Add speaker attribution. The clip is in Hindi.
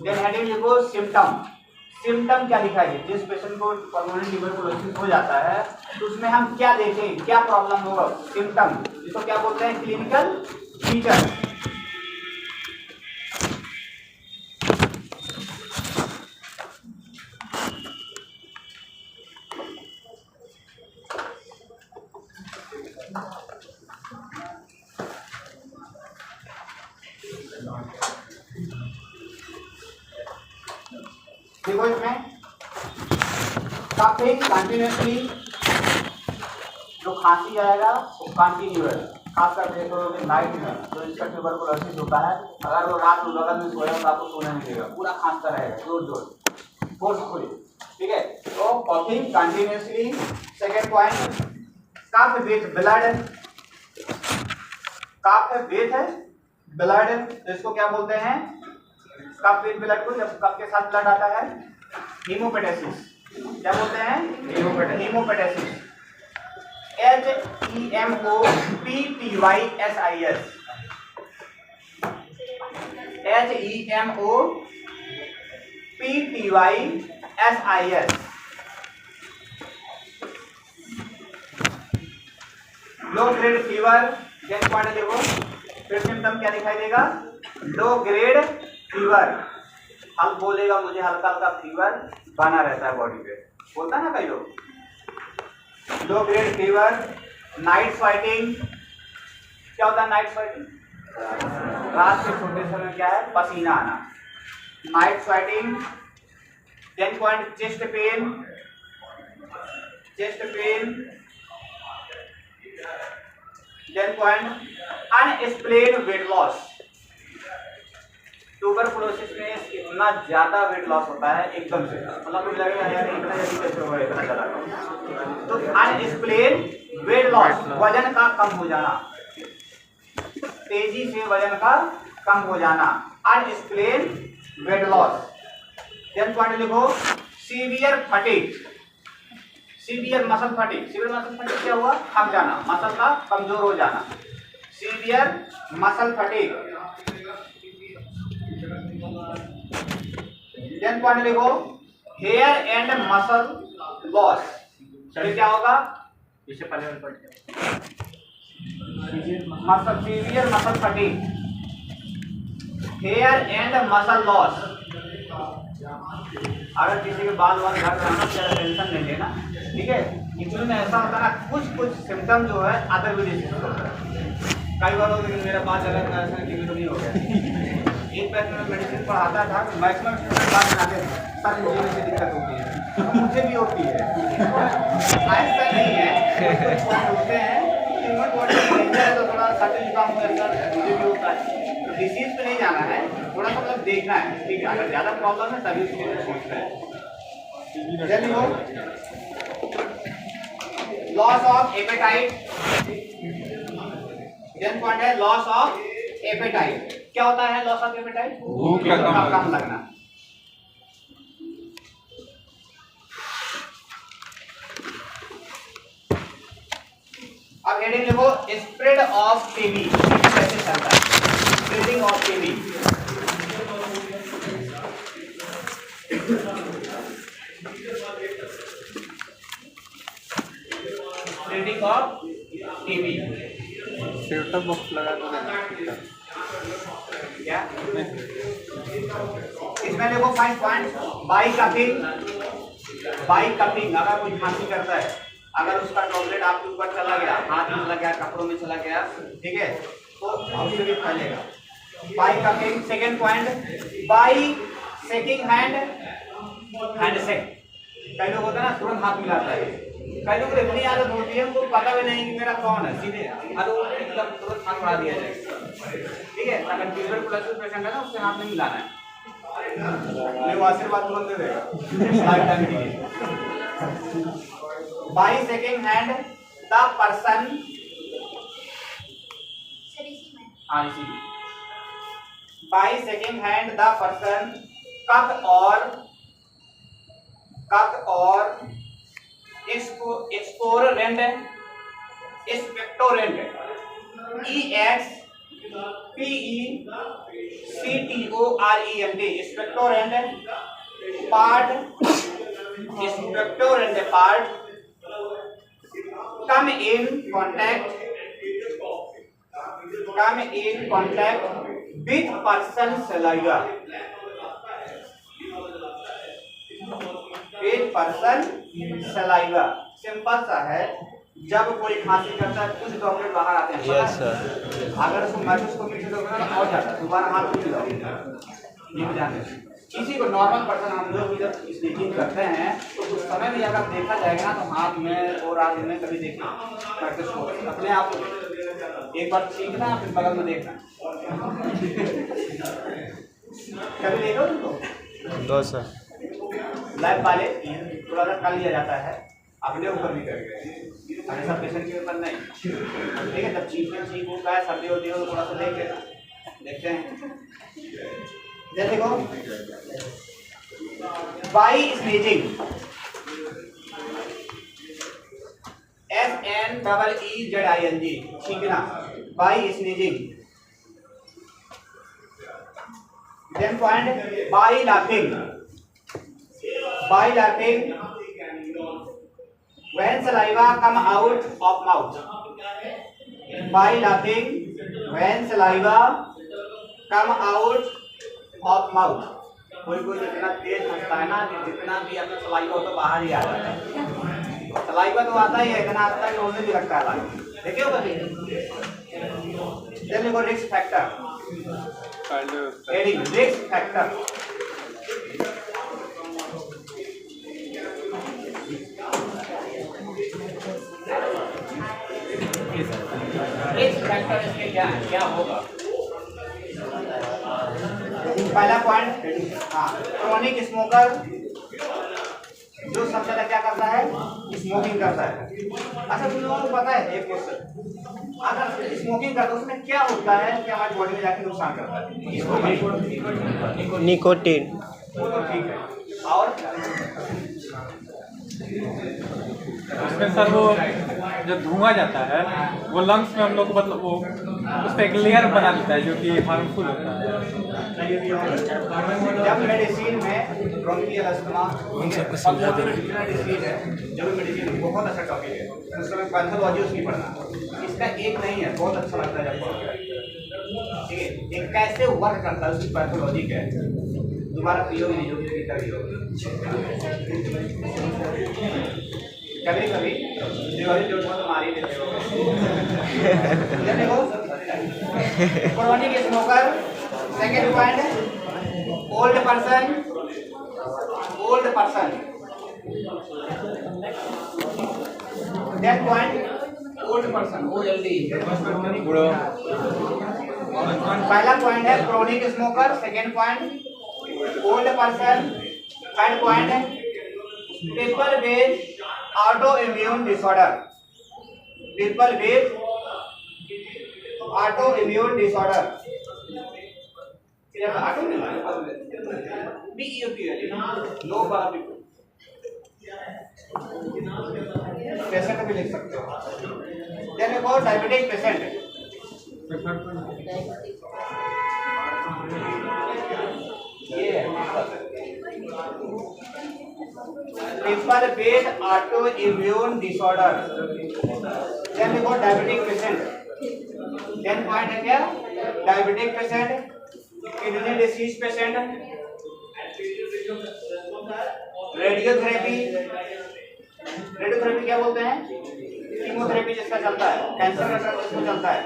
Speaker 1: देन हेडिंग लिखो सिम्टम। सिम्टम क्या दिखाई दे, जिस पेशेंट को पल्मोनरी ट्यूबरकुलोसिस हो जाता है तो उसमें हम क्या देखें, क्या प्रॉब्लम होगा, सिम्टम, जिसको क्या बोलते हैं, क्लिनिकल फीचर। देखो इसमें कफिंग कंटिन्यूसली, जो खांसी आएगा वो कंटिन्यूअस, खासकर देखो नाइट में जो इसका ट्यूबरकुलोसिस होता है, अगर वो रात में बगल में सोया तो आपको सोने नहीं देगा, पूरा खांसता रहेगा जोर जोर फोर्सफुली, ठीक है। तो coughing continuously. Second point, cough with blood, cough with blood, इसको क्या बोलते हैं, कफ विथ ब्लड को जब कफ के साथ ब्लड आता है हीमोपेटेसिस, क्या बोलते हैं, हीमोपेटेसिस। HEMOPTYSIS, HEMOPTYSIS। Low grade fever, next point देखो, फिर सिम्टम क्या दिखाई देगा, लो ग्रेड फीवर, हम बोलेगा मुझे हल्का हल्का फीवर बना रहता है बॉडी पे, बोलता है ना कई लोग, low grade fever. Night sweating, क्या होता है नाइट स्वेटिंग, रात के छोटे समय क्या है, पसीना आना, night sweating. 10 point, chest pain, chest pain. 10 point, unexplained weight loss, tuberculosis में इतना ज्यादा वेट लॉस होता है एकदम से, मतलब मुझे लगेगा यार इतना जल्दी कैसे होगा, इतना ज्यादा। तो अनएक्सप्लेन्ड वेट लॉस, वजन का कम हो जाना, तेजी से वजन का कम हो जाना, अनएक्सप्लेन्ड वेट लॉस। 10 पॉइंट लिखो, severe fatigue, severe muscle fatigue. Severe muscle fatigue क्या हुआ, थक जाना, मसल का कमजोर हो जाना, सीवियर मसल फटीग। 10 पॉइंट लिखो, हेयर एंड मसल लॉस, फिर क्या होगा, इसे पहले muscle, severe muscle fatigue, hair and muscle loss. अगर किसी के बाल वाल झड़ रहा है तो टेंशन नहीं लेना, ठीक है। एक्चुअली में ऐसा होता है ना, कुछ सिम्टम जो है अदर वजह से होता है, कई बार होता है कि मेरा बाल झड़ रहा है, ऐसा नहीं हो गया। एक बैच में मेडिसिन पढ़ाता था, मैक्सिमम बात बनाते थे, सर मुझे से दिक्कत होती है, मुझे भी होती है, ऐसा नहीं है, कुछ पॉइंट होते हैं तो थोड़ा सर्टेन जुकाम होता है, मुझे भी होता है, तो डिसीज पे नहीं जाना है, थोड़ा सा मतलब देखना है, ठीक है। अगर ज्यादा प्रॉब्लम है तभी उसके लिए सोचना है। चलिए, लॉस ऑफ एपेटाइट, 10 पॉइंट है, लॉस ऑफ एपेटाइट। क्या होता है लॉस ऑफ एपेटाइट, भूख का कम लगना। अब हेडिंग लिखो, स्प्रेड ऑफ टीबी, कैसे चलता है, spreading of TB. Spreading of TB,
Speaker 2: set top box लगा दो
Speaker 1: क्या इसमें देखो 5 point, by cupping, by cupping, अगर कोई खांसी करता है, अगर उसका ड्रॉपलेट आपके ऊपर चला गया, हाथ में चला गया, कपड़ों में चला गया, ठीक है, तो उससे भी फैलेगा, by cupping. Second point, by shaking hand, hand shake, कई लोग होता है ना तुरंत हाथ मिलाता है, कई लोग इतनी आदत होती है उनको पता भी नहीं कि मेरा कौन है, सीधे एकदम तुरंत हाथ बढ़ा दिया जाएगा, ठीक है। अगर ट्यूबरकुलोसिस पेशेंट है ना, उससे हाथ नहीं मिलाना है, वो आशीर्वाद तुरंत दे देगा। By shaking hand the person, हाँ इसी, by shaking hand the person, कप और expectorant, expectorant, EX PECTORENT, expectorant part, expectorant part come in contact with person saliva, simple सा है। जब कोई खांसी करता है कुछ ड्रॉपलेट बाहर आते हैं।
Speaker 2: Yes sir.
Speaker 1: अगर उसको माइक्रोस्कोपिक से देखोगे ना और ज्यादा, दोबारा हाथ नहीं लगाओगे, ये भी जान लीजिए। किसी को नॉर्मल पर्सन हम लोग जब स्नीचिंग करते हैं तो उस समय भी अगर देखा जाएगा ना तो हाथ में और हाथ में कभी देखना माइक्रोस्कोप अपने आप को एक बार सीखना फिर बगल में देखना। कभी देखो तुमको
Speaker 2: दो सर।
Speaker 1: लैब वाले थोड़ा सा कर लिया जाता है, अपने ऊपर भी करके, हमेशा पेशेंट के ऊपर नहीं। ठीक है, जब चीख होता है सर्दी होती है तो थोड़ा सा देख लेना, देखते हैं। जैसे देखो बाई स्नीजिंग, SNEEZING, छींकना, by sneezing. Then point by laughing, when saliva come out of mouth, by laughing when saliva come out of mouth। कोई जितना तेज हंसता है ना कि जितना भी अपना सलाइवा हो तो बाहर ही आ जाता है। सलाइवा तो आता ही है, इतना आता है रोने भी लगता है बाहर। देखिए कभी देखो रिस्क फैक्टर, रिस्क फैक्टर। क्या होगा? पहला पॉइंट, हाँ, क्रोनिक स्मोकर जो सबसे ज्यादा क्या करता है, स्मोकिंग करता है। अच्छा तुम लोगों को पता है एक क्वेश्चन, अगर स्मोकिंग करता है उसमें क्या होता है कि हमारी बॉडी में जाके नुकसान करता है?
Speaker 2: निकोटीन।
Speaker 1: वो तो ठीक है, और
Speaker 3: उसमें सर वो जो धुआं जाता है वो लंग्स में हम लोग को मतलब वो उस पर एक लेयर बना देता है जो कि हार्मफुल होता है।
Speaker 1: जब मेडिसिन में ब्रोंकियल अस्थमा समझा दे डिसीज है, जब मेडिसिन बहुत अच्छा टॉपिक है, उस समय पैथोलॉजी उसकी पढ़ना, इसका एक नहीं है, बहुत अच्छा लगता है जब पढ़ोगे। ठीक है, एक कैसे वर्क करता है उसकी पैथोलॉजी क्या है, दोबारा पियोगे नहीं, जो भी कभी होगी कभी कभी दिवाली जोड़ तो मार ही देते हो। देखो chronic smoker, second point old person, then point old person, वो जल्दी पहला पॉइंट है chronic smoker, second point old person, third point people with auto immune disorder, patient भी लिख सकते हो। Diabetic patient, people with autoimmune disorder, then we got diabetic patient, then point है क्या, diabetic patient, kidney disease patient, radiotherapy क्या बोलते हैं, कीमोथेरेपी जिसका चलता है, कैंसर का जिसको चलता है,